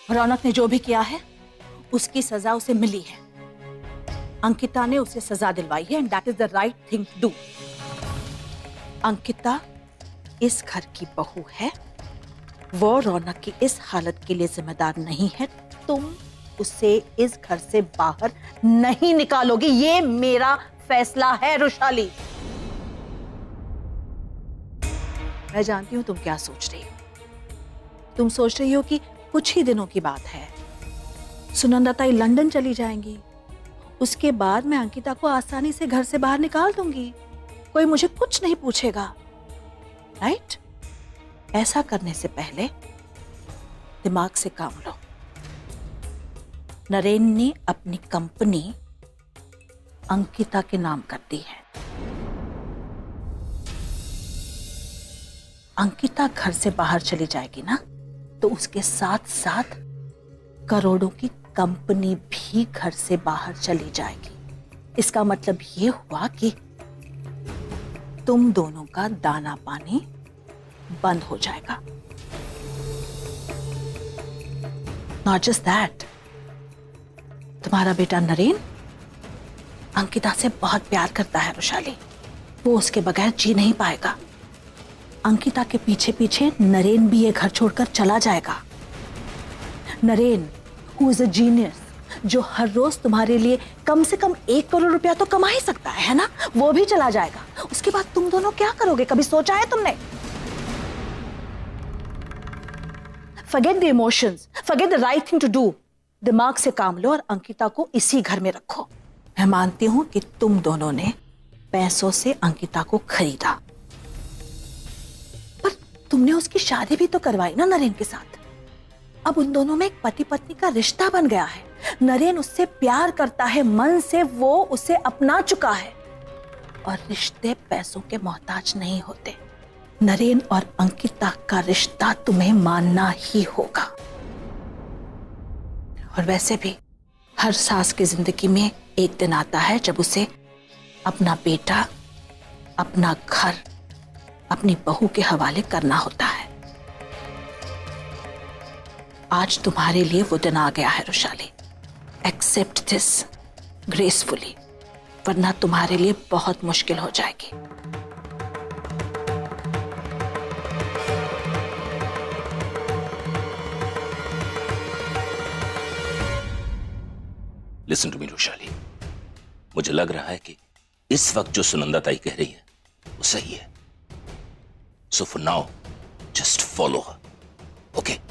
रौनक ने जो भी किया है उसकी सजा उसे मिली है। अंकिता ने उसे सजा दिलवाई है and that is the right thing to do. Ankita इस घर की बहू है, वो रौनक की इस हालत के लिए जिम्मेदार नहीं है। तुम उसे इस घर से बाहर नहीं निकालोगी, ये मेरा फैसला है रुशाली। मैं जानती हूं तुम क्या सोच रही हो। तुम सोच रही हो कि कुछ ही दिनों की बात है, सुनंदा ताई लंदन चली जाएंगी, उसके बाद मैं अंकिता को आसानी से घर से बाहर निकाल दूंगी, कोई मुझे कुछ नहीं पूछेगा, राइट? ऐसा करने से पहले दिमाग से काम लो। नरेन ने अपनी कंपनी अंकिता के नाम कर दी है। अंकिता घर से बाहर चली जाएगी ना, तो उसके साथ साथ करोड़ों की कंपनी भी घर से बाहर चली जाएगी। इसका मतलब ये हुआ कि तुम दोनों का दाना पानी बंद हो जाएगा। नॉट जस्ट दैट, तुम्हारा बेटा नरेन अंकिता से बहुत प्यार करता है रुशाली, वो उसके बगैर जी नहीं पाएगा। अंकिता के पीछे पीछे नरेन भी ये घर छोड़कर चला जाएगा। Naren who is a genius, जो हर रोज तुम्हारे लिए कम से कम 1 करोड़ रुपया तो कमा ही सकता है ना, वो भी चला जाएगा। उसके बाद तुम दोनों क्या करोगे, कभी सोचा है तुमने? Forget the emotions, forget the right thing to do. दिमाग से काम लो और अंकिता को इसी घर में रखो। मैं मानती हूं कि तुम दोनों ने पैसों से अंकिता को खरीदा, पर तुमने उसकी शादी भी तो करवाई ना नरेन के साथ। अब उन दोनों में एक पति पत्नी का रिश्ता बन गया है। नरेन उससे प्यार करता है, मन से वो उसे अपना चुका है, और रिश्ते पैसों के मोहताज नहीं होते। नरेन और अंकिता का रिश्ता तुम्हें मानना ही होगा। और वैसे भी हर सास की जिंदगी में एक दिन आता है जब उसे अपना बेटा, अपना घर, अपनी बहू के हवाले करना होता है। आज तुम्हारे लिए वो दिन आ गया है रुशाली। एक्सेप्ट दिस ग्रेसफुली, वरना तुम्हारे लिए बहुत मुश्किल हो जाएगी। लिसन टू मी रुशाली, मुझे लग रहा है कि इस वक्त जो सुनंदा ताई कह रही है वो सही है। So for now just follow her, okay?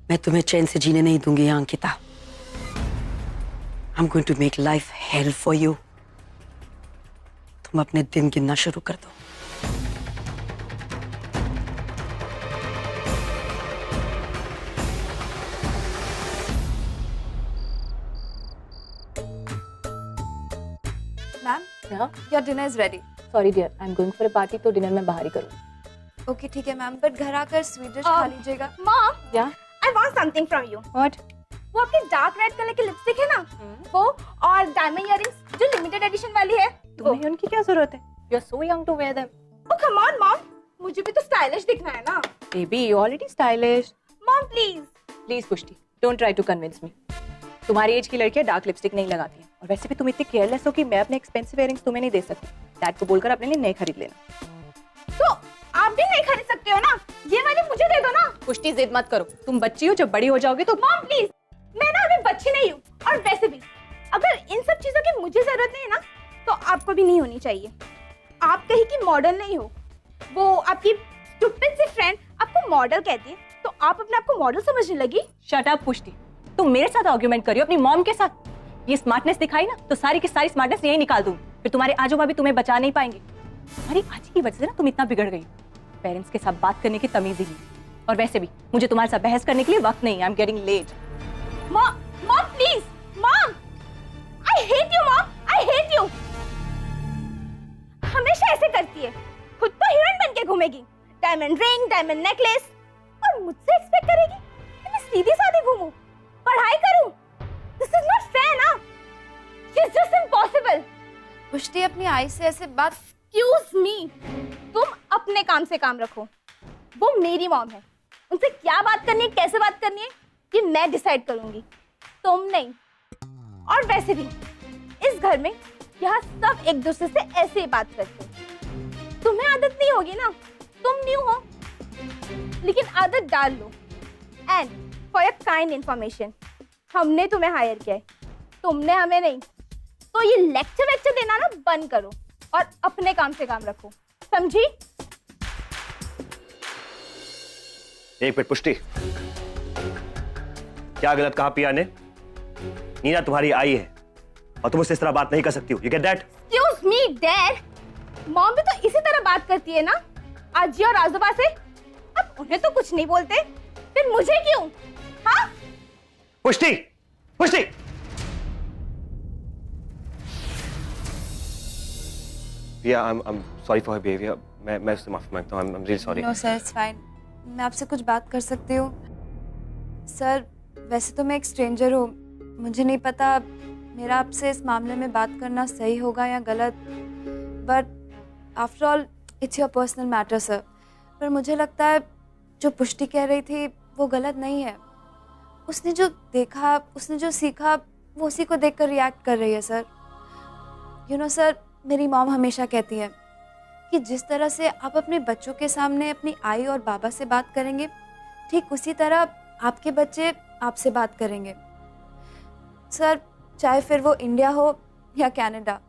मैं तुम्हें चैन से जीने नहीं दूंगी Ankita. I'm going to make life hell for you. तुम अपने दिन गिनना शुरू कर दो। मैम, हाँ? Your dinner is ready. Sorry dear, I am going for a party, तो डिनर मैं बाहर ही करूँ। ओके ठीक है मैम, बट घर आकर स्वीट डिश खा लीजिएगा। मॉम, या I want something from you. What? वो आपकी डार्क रेड कलर की लिपस्टिक है ना, वो और डायमंड इयररिंग्स जो लिमिटेड एडिशन वाली है। तुम्हें उनकी क्या जरूरत है? You are so young to wear them. Oh come on mom, मुझे भी तो स्टाइलिश दिखना है ना। Baby you already stylish. Mom please. Please Pushti, don't try to convince me. तुम्हारी एज की लड़कियां डार्क लिपस्टिक नहीं लगाती हैं, और वैसे भी तुम इतने केयरलेस हो कि मैं अपने एक्सपेंसिव इयररिंग्स तुम्हें नहीं दे सकती। डैड को बोलकर अपने लिए नए खरीद लेना। तो आप भी नहीं खरीद सकते हो ना, ये वाली मुझे दे दो ना। पुष्टि जिद मत करो, तुम बच्ची हो, जब बड़ी हो जाओगी तो। मॉम प्लीज, मैं ना अभी बच्ची नहीं हूँ, और वैसे भी अगर इन सब चीजों की मुझे जरूरत नहीं है ना, तो आपको भी नहीं होनी चाहिए। आप कहीं की मॉडल नहीं हो, वो आपकी स्टूपिड सी फ्रेंड आपको मॉडल कहती है, तो आप अपने आप को मॉडल समझने लगी। शट अप पुष्टि, तुम मेरे साथ आर्गुमेंट कर रही हो अपनी मॉम के साथ। ये स्मार्टनेस दिखाई ना, तो सारी की सारी स्मार्टनेस यही निकाल दूंगी, फिर तुम्हारे आजू बाजू तुम्हें बचा नहीं पाएंगे। तुम्हारी आज की वजह से ना तुम इतना बिगड़ गई। पेरेंट्स के साथ बात करने की तमीज ही नहीं, और वैसे भी मुझे तुम्हारे साथ बहस करने के लिए वक्त नहीं। I am getting late. Mom please, mom I hate you, mom I hate you. हमेशा ऐसे करती है, खुद तो हीरोइन बन के घूमेगी, डायमंड रिंग, डायमंड नेकलेस, और सीधी सादी घूमूं, पढ़ाई करूं? दिस इज नॉट फेयर ना, इट्स जस्ट इम्पॉसिबल। पुष्टि अपनी आई से ऐसे बात। एक्सक्यूज मी, तुम अपने काम से काम रखो। वो मेरी मॉम है, उनसे क्या बात करनी है, कैसे बात करनी है, ये मैं डिसाइड करूंगी, तुम नहीं। और वैसे भी इस घर में यहाँ सब एक दूसरे से ऐसे ही बात करते हैं। तुम्हें आदत नहीं होगी ना, तुम न्यू हो, लेकिन आदत डाल लो। And for your kind information, हमने तुम्हें हायर किया है, तुमने हमें नहीं। तो ये लेक्चर देना ना बंद करो और अपने काम से काम रखो, समझी? एक मिनट पुष्टि, क्या गलत कहा पिया ने? नीना तुम्हारी आई है और तुम उससे इस तरह बात नहीं कर सकती हो। You get that? Excuse me, Dad. Mom भी तो इसी तरह बात करती है ना आजी और आजोबा से। अब उन्हें तो कुछ नहीं बोलते, फिर मुझे क्यों? हाँ? पुष्टि, पुष्टि! पिया, I'm sorry for her behavior. मैं उससे माफी मांगता हूँ। I'm really sorry. No sir, it's fine. मैं आपसे कुछ बात कर सकती हूँ? सर, वैसे तो मैं एक स्ट्रेंजर हूँ, मुझे नहीं पता मेरा आपसे इस मामले में बात करना सही होगा या गलत, but after all it's your personal matter sir. पर मुझे लगता है जो पुष्टि कह रही थी वो गलत नहीं है। उसने जो देखा, उसने जो सीखा, वो उसी को देखकर रिएक्ट कर रही है सर। यू नो सर, मेरी मॉम हमेशा कहती है कि जिस तरह से आप अपने बच्चों के सामने अपनी आई और बाबा से बात करेंगे, ठीक उसी तरह आपके बच्चे आपसे बात करेंगे सर, चाहे फिर वो इंडिया हो या Canada,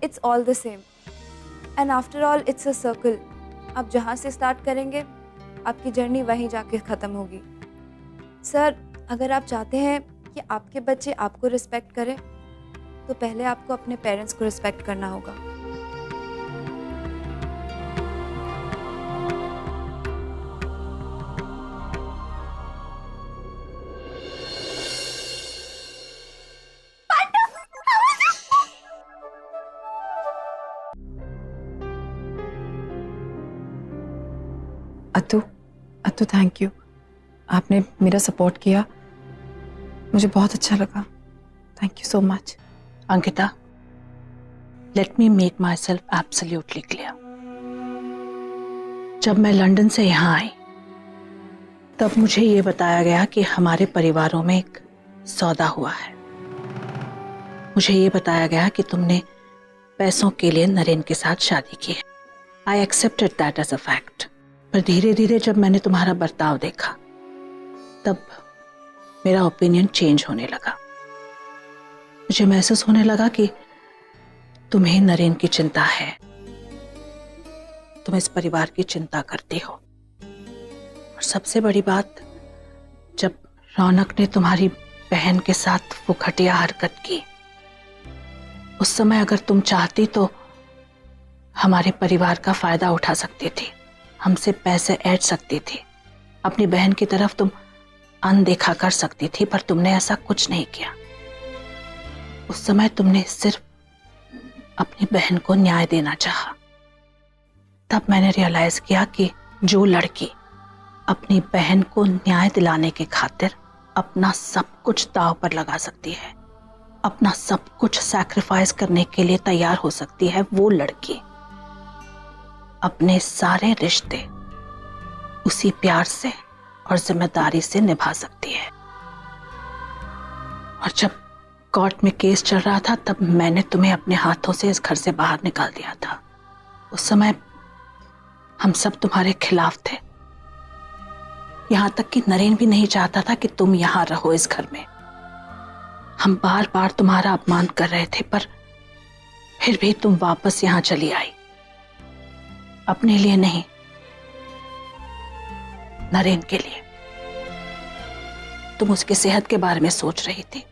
it's all the same. And after all it's a circle. आप जहाँ से स्टार्ट करेंगे आपकी जर्नी वहीं जाके ख़त्म होगी। सर, अगर आप चाहते हैं कि आपके बच्चे आपको रिस्पेक्ट करें, तो पहले आपको अपने पेरेंट्स को रिस्पेक्ट करना होगा। अतु थैंक यू, आपने मेरा सपोर्ट किया, मुझे बहुत अच्छा लगा। Thank you so much. Ankita, let me make my self absolutely clear. जब मैं लंदन से यहाँ आई तब मुझे ये बताया गया कि हमारे परिवारों में एक सौदा हुआ है। मुझे ये बताया गया कि तुमने पैसों के लिए नरेन के साथ शादी की है। I accepted that as a fact. पर धीरे धीरे जब मैंने तुम्हारा बर्ताव देखा तब मेरा ओपिनियन चेंज होने लगा। मुझे महसूस होने लगा कि तुम्हें नरेन की चिंता है, तुम इस परिवार की चिंता करते हो। और सबसे बड़ी बात, जब रौनक ने तुम्हारी बहन के साथ वो घटिया हरकत की, उस समय अगर तुम चाहती तो हमारे परिवार का फायदा उठा सकती थी, हमसे पैसे ऐड सकती थी, अपनी बहन की तरफ तुम अनदेखा कर सकती थी, पर तुमने ऐसा कुछ नहीं किया। उस समय तुमने सिर्फ अपनी बहन को न्याय देना चाहा। तब मैंने रियलाइज किया कि जो लड़की अपनी बहन को न्याय दिलाने के खातिर अपना सब कुछ दांव पर लगा सकती है, अपना सब कुछ सैक्रिफाइस करने के लिए तैयार हो सकती है, वो लड़की अपने सारे रिश्ते उसी प्यार से और जिम्मेदारी से निभा सकती है। और जब कोर्ट में केस चल रहा था तब मैंने तुम्हें अपने हाथों से इस घर से बाहर निकाल दिया था। उस समय हम सब तुम्हारे खिलाफ थे, यहां तक कि नरेन भी नहीं चाहता था कि तुम यहां रहो इस घर में। हम बार बार तुम्हारा अपमान कर रहे थे, पर फिर भी तुम वापस यहां चली आई। अपने लिए नहीं, नरेन के लिए। तुम उसकी सेहत के बारे में सोच रही थी,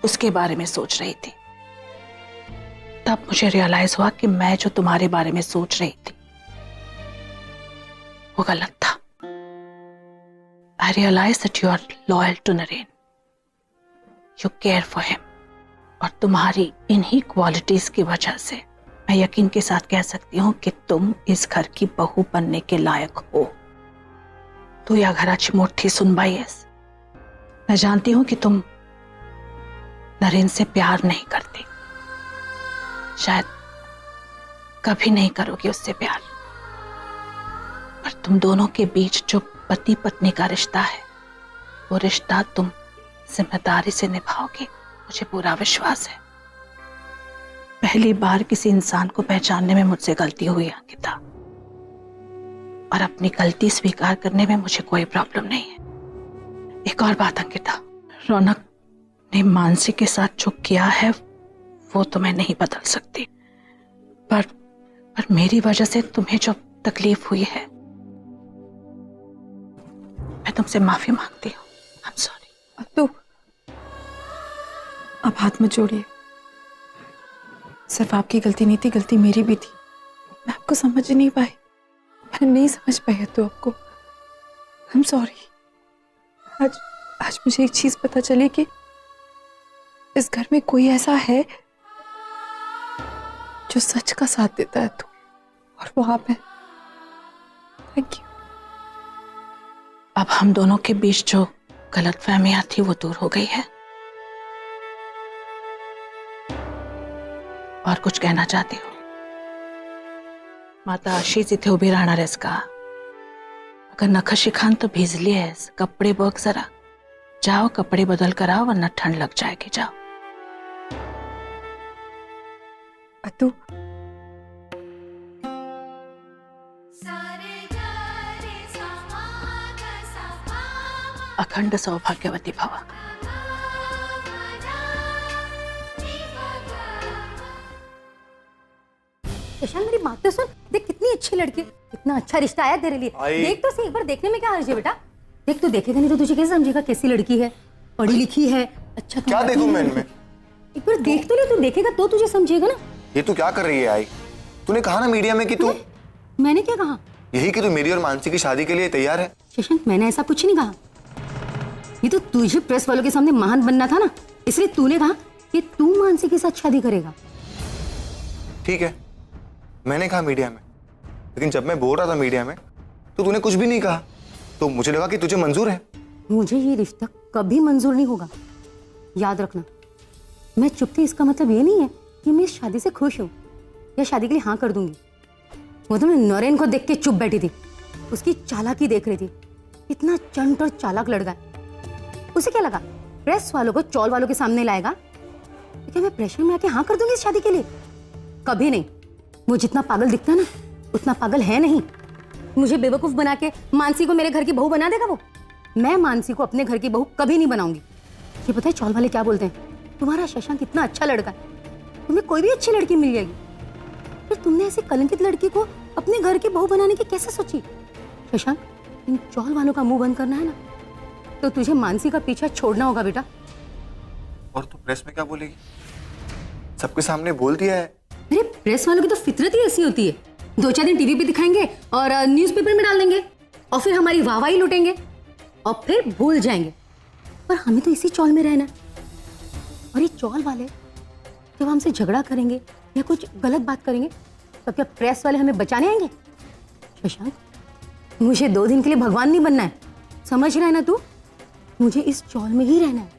उसके बारे में सोच रही थी। तब मुझे रियलाइज हुआ कि मैं जो तुम्हारे बारे में सोच रही थी वो गलत था। I realize that you are loyal to Naren. You care for him. और तुम्हारी इन्हीं क्वालिटीज की वजह से मैं यकीन के साथ कह सकती हूँ कि तुम इस घर की बहू बनने के लायक हो। तू या घराची मोठी सुनबाई आहेस, मैं जानती हूं कि तुम नरेन से प्यार नहीं करती, शायद कभी नहीं करोगी उससे प्यार, पर तुम दोनों के बीच जो पति पत्नी का रिश्ता है, वो रिश्ता तुम जिम्मेदारी से निभाओगे, मुझे पूरा विश्वास है। पहली बार किसी इंसान को पहचानने में मुझसे गलती हुई अंकिता, और अपनी गलती स्वीकार करने में मुझे कोई प्रॉब्लम नहीं है। एक और बात अंकिता, रौनक ने मानसी के साथ जो किया है वो तो मैं नहीं बदल सकती, पर मेरी वजह से तुम्हें जो तकलीफ हुई है, मैं तुमसे माफी मांगती हूँ। I am sorry. तो आप हाथ मत जोड़िए, सिर्फ आपकी गलती नहीं थी, गलती मेरी भी थी। मैं आपको समझ नहीं पाई, मैं नहीं समझ पाई तो आपको। I am sorry. आज मुझे एक चीज पता चली कि इस घर में कोई ऐसा है जो सच का साथ देता है, तो और वो आप हैं। Thank you. अब हम दोनों के बीच जो गलतफहमियां थी वो दूर हो गई है। और कुछ कहना चाहती हो? माता अशीच इथे उभी राहणार आहेस का? अगर नखशी खान तो भिजली आहेस, कपडे बघ जरा, जाओ कपडे बदल करा वरना ठंड लग जाएगी, जाओ। अतु, अखंड सौभाग्यवती भव। शशांक मेरी बात तो सुन, देख कितनी अच्छी लड़की, इतना अच्छा रिश्ता आया तेरे लिए। देख तो सही, एक बार देखने में क्या हर्ज है बेटा। देख, तू देखेगा नहीं तो तुझे कैसे समझेगा कैसी लड़की है, पढ़ी लिखी है, अच्छा क्या देखूं मैं इनमें? एक बार देख तो ले, तू देखेगा तो तुझे समझेगा ना। ये तू क्या कर रही है आई? तूने कहा ना मीडिया में कि तू मैंने क्या कहा? यही कि तू मेरी और मानसी की शादी के लिए तैयार है। शशांक मैंने ऐसा कुछ नहीं कहा, ये तो तुझे प्रेस वालों के सामने महान बनना था ना, इसलिए तूने कहा कि तू मानसी के साथ शादी करेगा। ठीक है, मैंने कहा मीडिया में, लेकिन जब मैं बोल रहा था मीडिया में तो तूने कुछ भी नहीं कहा, तो मुझे लगा कि तुझे मंजूर है। मुझे ये रिश्ता कभी मंजूर नहीं होगा, याद रखना। मैं चुप थी इसका मतलब ये नहीं है कि मैं इस शादी से खुश हूँ या शादी के लिए हाँ कर दूंगी। वो तो मैं नरेन को देख के चुप बैठी थी, उसकी चालाकी देख रही थी। इतना चंट और चालाक लड़का है, उसे क्या लगा प्रेस वालों को चौल वालों के सामने लाएगा? तो क्या मैं प्रेशर में आके हाँ कर दूंगी इस शादी के लिए? कभी नहीं। वो जितना पागल दिखता है ना, उतना पागल है नहीं। मुझे बेवकूफ बना के मानसी को मेरे घर की बहू बना देगा वो। मैं मानसी को अपने घर की बहू कभी नहीं बनाऊंगी। ये पता है चौल वाले क्या बोलते हैं? तुम्हारा शशांक इतना अच्छा लड़का है, तुम्हें कोई भी अच्छी लड़की मिल जाएगी। फिर तुमने ऐसी कलंकित लड़की को अपने घर की बहू बनाने की कैसे सोची? शशांक, इन चौल वालों का मुंह बंद करना है ना, तो तुझे मानसी का पीछा छोड़ना होगा बेटा। और तू प्रेस में क्या बोलेगी? सबके सामने बोल दिया है। अरे प्रेस वालों की तो फितरत ही ऐसी होती है, 2-4 दिन टीवी पे दिखाएंगे और न्यूज़पेपर में डाल देंगे और फिर हमारी वाहवाही लूटेंगे और फिर भूल जाएंगे। पर हमें तो इसी चौल में रहना है। और ये चौल वाले जब हमसे झगड़ा करेंगे या कुछ गलत बात करेंगे तो क्या प्रेस वाले हमें बचाने आएंगे? शशांक, मुझे 2 दिन के लिए भगवान नहीं बनना है, समझ रहा है ना तू? मुझे इस चौल में ही रहना है,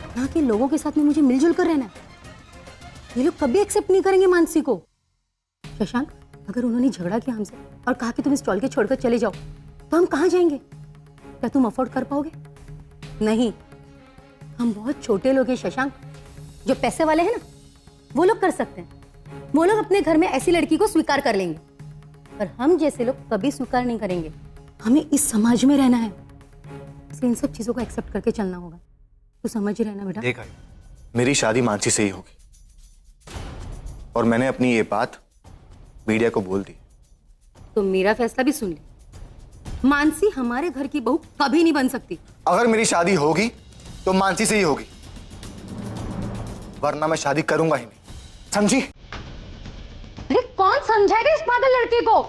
यहाँ के लोगों के साथ में मुझे मिलजुल कर रहना है। ये लोग कभी एक्सेप्ट नहीं करेंगे मानसी को। शशांक, अगर उन्होंने झगड़ा किया हमसे और कहा कि तुम इस चौल के छोड़कर चले जाओ, तो हम कहाँ जाएंगे? क्या तुम अफोर्ड कर पाओगे? नहीं, हम बहुत छोटे लोग हैं शशांक। जो पैसे वाले हैं ना, वो लोग कर सकते हैं, वो लोग अपने घर में ऐसी लड़की को स्वीकार कर लेंगे, पर हम जैसे लोग कभी स्वीकार नहीं करेंगे। हमें इस समाज में रहना है, इसलिए इन सब चीजों को एक्सेप्ट करके चलना होगा। तू समझ ही रहना बेटा। देखा, मेरी शादी मानसी से ही होगी और मैंने अपनी ये बात मीडिया को बोल दी। तो मेरा फैसला भी सुन ले, मानसी हमारे घर की बहू कभी नहीं बन सकती। अगर मेरी शादी होगी तो मानसी से ही होगी, वरना मैं शादी करूंगा ही नहीं, समझी? अरे कौन समझाएगा इस पागल लड़के को?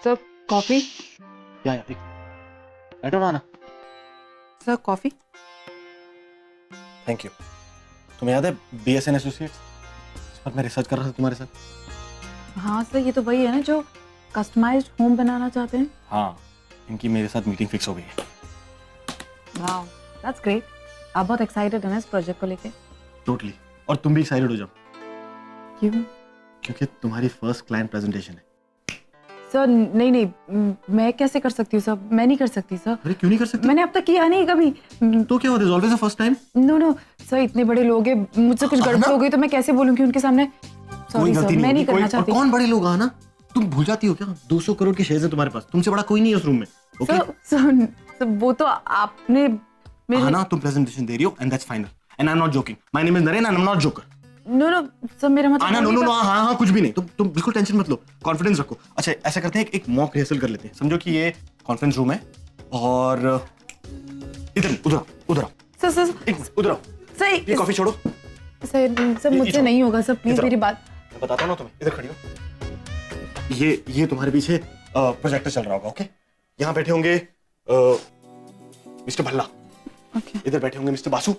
Sir coffee. या बैठो ना। Sir coffee. Thank you. तुम्हें याद है BSN एसोसिएट्स, इस पर मैं रिसर्च कर रहा था तुम्हारे साथ। हाँ सर, ये तो वही है ना जो कस्टमाइज्ड होम बनाना चाहते हैं। हाँ, इनकी मेरे साथ मीटिंग फिक्स हो गई है। Wow, that's great. आप बहुत एक्साइटेड हैं ना इस प्रोजेक्ट को लेके? टोटली। और तुम भी एक्साइटेड हो जाओ। क्यों? क्योंकि तुम्हारी फर्स्ट क्लाइंट प्रेजेंटेशन है। सर नहीं, मैं कैसे कर सकती हूँ सर? मैं नहीं कर सकती सर। अरे क्यों नहीं कर सकती? मैंने अब तक किया नहीं कभी। तो क्या होता है, always a first time. No sir, इतने बड़े लोग हैं, मुझसे कुछ गड़बड़ हो गई तो मैं कैसे बोलूँगी उनके सामने? सॉरी सर, मैं नहीं करना चाहती। कौन बड़े लोग आना, तुम भूल जाती हो क्या? 200 करोड़ के शेयर्स है तुम्हारे पास, तुमसे बड़ा कोई नहीं है उस रूम में। सर वो तो आपने आना, तुम प्रेजेंटेशन दे रही हो and that's final and I am not joking. My name is Naren and I am not joker. No sir, मेरा मतलब आना। नो हाँ कुछ भी नहीं। तुम बिल्कुल टेंशन मत लो, कॉन्फिडेंस रखो। अच्छा ऐसा करते हैं, एक मॉक रिहर्सल कर लेते हैं। समझो कि ये कॉन्फ्रेंस रूम है और इधर उधर सर उधर सर, ये कॉफी छोड़ो। सर मुझसे नहीं होगा सर, प्लीज मेरी बात। मैं बताता हूँ ना तुम्हें, इधर खड़ी हो। ये तुम्हारे पीछे प्रोजेक्टर चल रहा होगा। ओके, यहाँ बैठे होंगे मिस्टर भल्ला। इधर बैठे होंगे मिस्टर बासु।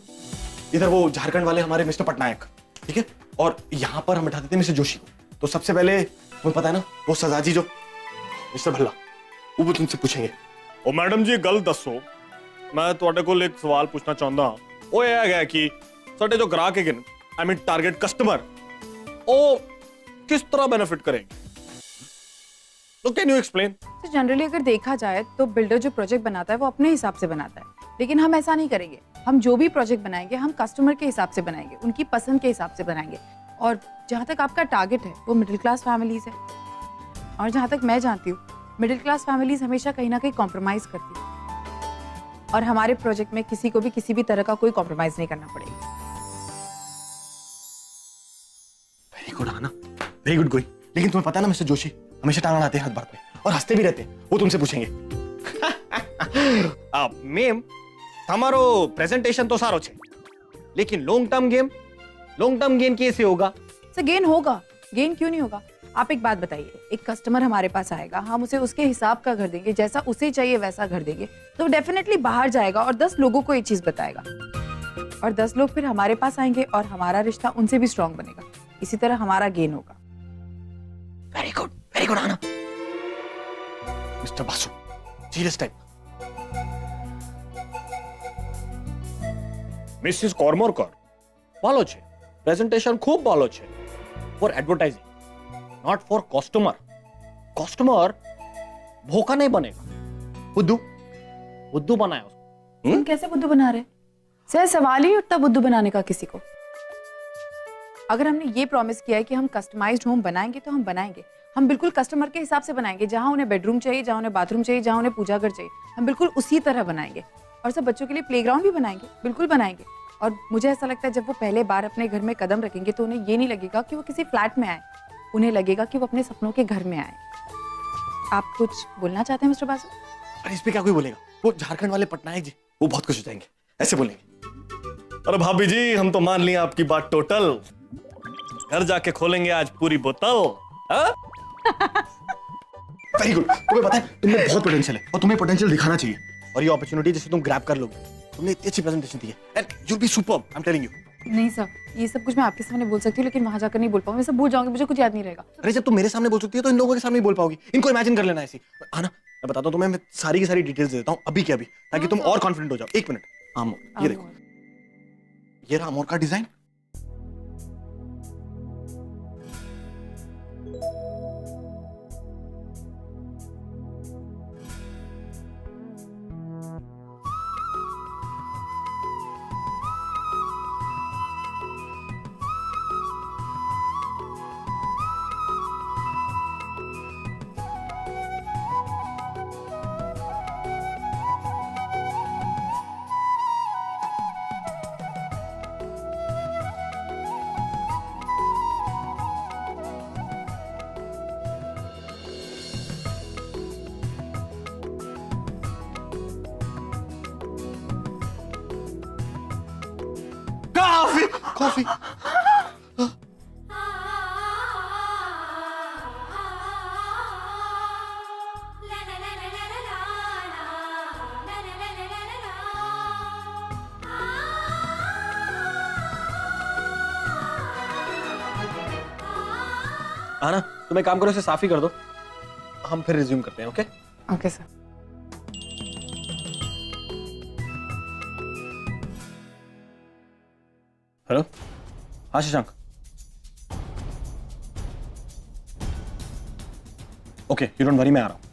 इधर वो झारखंड वाले हमारे मिस्टर पटनायक। ठीक है, और यहाँ पर हम बैठा देते हैं मिस्टर जोशी को। तो सबसे पहले तुम्हें पता है ना, वो सजाजी जो मिस्टर भल्ला, वो तुमसे पूछेंगे। ओ मैडम जी गल दसो, मैं ਤੁਹਾਡੇ ਕੋਲ ਇੱਕ ਸਵਾਲ ਪੁੱਛਣਾ ਚਾਹੁੰਦਾ ਹਾਂ। ਉਹ ਇਹ ਹੈਗਾ ਕਿ ਸਾਡੇ ਜੋ ਗ੍ਰਾਹਕ ਹੈਗੇ ਨੇ, ਆਈ ਮੀਨ ਟਾਰਗੇਟ ਕਸਟਮਰ, ਉਹ किस तरह बेनिफिट करेंगे? तो कैन यू एक्सप्लेन? तो जनरली अगर देखा जाए तो बिल्डर जो प्रोजेक्ट बनाता है वो अपने हिसाब से बनाता है, लेकिन हम ऐसा नहीं करेंगे। हम जो भी प्रोजेक्ट बनाएंगे हम कस्टमर के हिसाब से बनाएंगे, उनकी पसंद के हिसाब से बनाएंगे। और जहाँ तक आपका टारगेट है वो मिडिल क्लास फैमिलीज है, और जहाँ तक मैं जानती हूँ मिडिल क्लास फैमिलीज हमेशा कहीं ना कहीं कॉम्प्रोमाइज करती है, और हमारे प्रोजेक्ट में किसी को भी किसी भी तरह का कोई कॉम्प्रोमाइज नहीं करना पड़ेगा। वेरी गुड आना, वेरी गुड गोई। लेकिन तुम्हें पता है ना मिस्टर जोशी हमेशा टांग अड़ाते हैं हर बात पे, और हंसते भी रहते हैं। वो तुमसे पूछेंगे મેમ તમારો પ્રેઝન્ટેશન તો સારો છે, लेकिन लॉन्ग टर्म गेन कैसे होगा? सर गेन होगा, गेन क्यों नहीं होगा? आप एक बात बताइए, एक कस्टमर हमारे पास आएगा, हम उसे उसके हिसाब का घर देंगे, जैसा उसे चाहिए वैसा घर देंगे, तो डेफिनेटली बाहर जाएगा और 10 लोगों को ये चीज बताएगा, और 10 लोग फिर हमारे पास आएंगे और हमारा रिश्ता उनसे भी स्ट्रांग बनेगा। इसी तरह हमारा गेन होगा। वेरी गुड आना। Mister Basu serious type. Mrs Kormorkar ভালো છે, પ્રેઝન્ટેશન ખૂબ ભાલો છે, for advertising not for customer भूखा नहीं बनेगा, बुद्धू बनाया उसको। तुम कैसे बुद्धू बना रहे? सर सवाल ही उठता बुद्धू बनाने का किसी को। अगर हमने ये प्रॉमिस किया है कि हम कस्टमाइज्ड होम बनाएंगे तो हम बनाएंगे, हम बिल्कुल कस्टमर के हिसाब से बनाएंगे। जहां उन्हें बेडरूम चाहिए, जहां उन्हें बाथरूम चाहिए, जहां उन्हें पूजा घर चाहिए, हम बिल्कुल उसी तरह बनाएंगे। और सब बच्चों के लिए प्लेग्राउंड भी बनाएंगे, बिल्कुल बनाएंगे। और मुझे ऐसा लगता है जब वो पहले बार अपने घर में कदम रखेंगे तो उन्हें ये नहीं लगेगा कि वो किसी फ्लैट में आए, उन्हें लगेगा कि वो अपने सपनों के घर में आए। आप कुछ बोलना चाहते हैं मिस्टर बासु? अरे इस पे क्या कोई बोलेगा, वो झारखंड वाले पटनायक जी वो बहुत खुश हो जाएंगे, ऐसे बोलेंगे। अरे भाभी जी हम तो मान लिया आपकी बात टोटल, घर जाके खोलेंगे आज पूरी बोतल। Very good. तुम्हें पता है तुम्हें बहुत पोटेंशियल है और तुम्हें पोटेंशियल दिखाना चाहिए, और ये अपॉर्चुनिटी जिसे तुम ग्रैब कर लोगे। तुमने इतनी अच्छी प्रेजेंटेशन दी है and you will be superb, I am telling you. नहीं सर, ये सब कुछ मैं आपके सामने बोल सकती हूँ, लेकिन वहां जाकर नहीं बोल पाऊंगी, मैं सब भूल जाऊंगी, मुझे कुछ याद नहीं रहेगा। अरे जब तुम मेरे सामने बोल सकती है तो इन लोगों के सामने ही बोल पाओगी। इनको इमेजिन कर लेना ऐसी। आना मैं बताता हूँ तुम्हें, मैं सारी की सारी डिटेल्स दे देता हूँ अभी के अभी, ताकि तुम और कॉन्फिडेंट हो जाओ। एक मिनट, आमोर, ये देखो, ये रहा आमोर का डिजाइन। कॉफी। हाँ ना, तुम एक काम करो, इसे साफ ही कर दो, हम फिर रिज्यूम करते हैं। Okay okay sir. हेलो, हाँ Shashank. Okay, you don't worry, मैं आ रहा हूँ।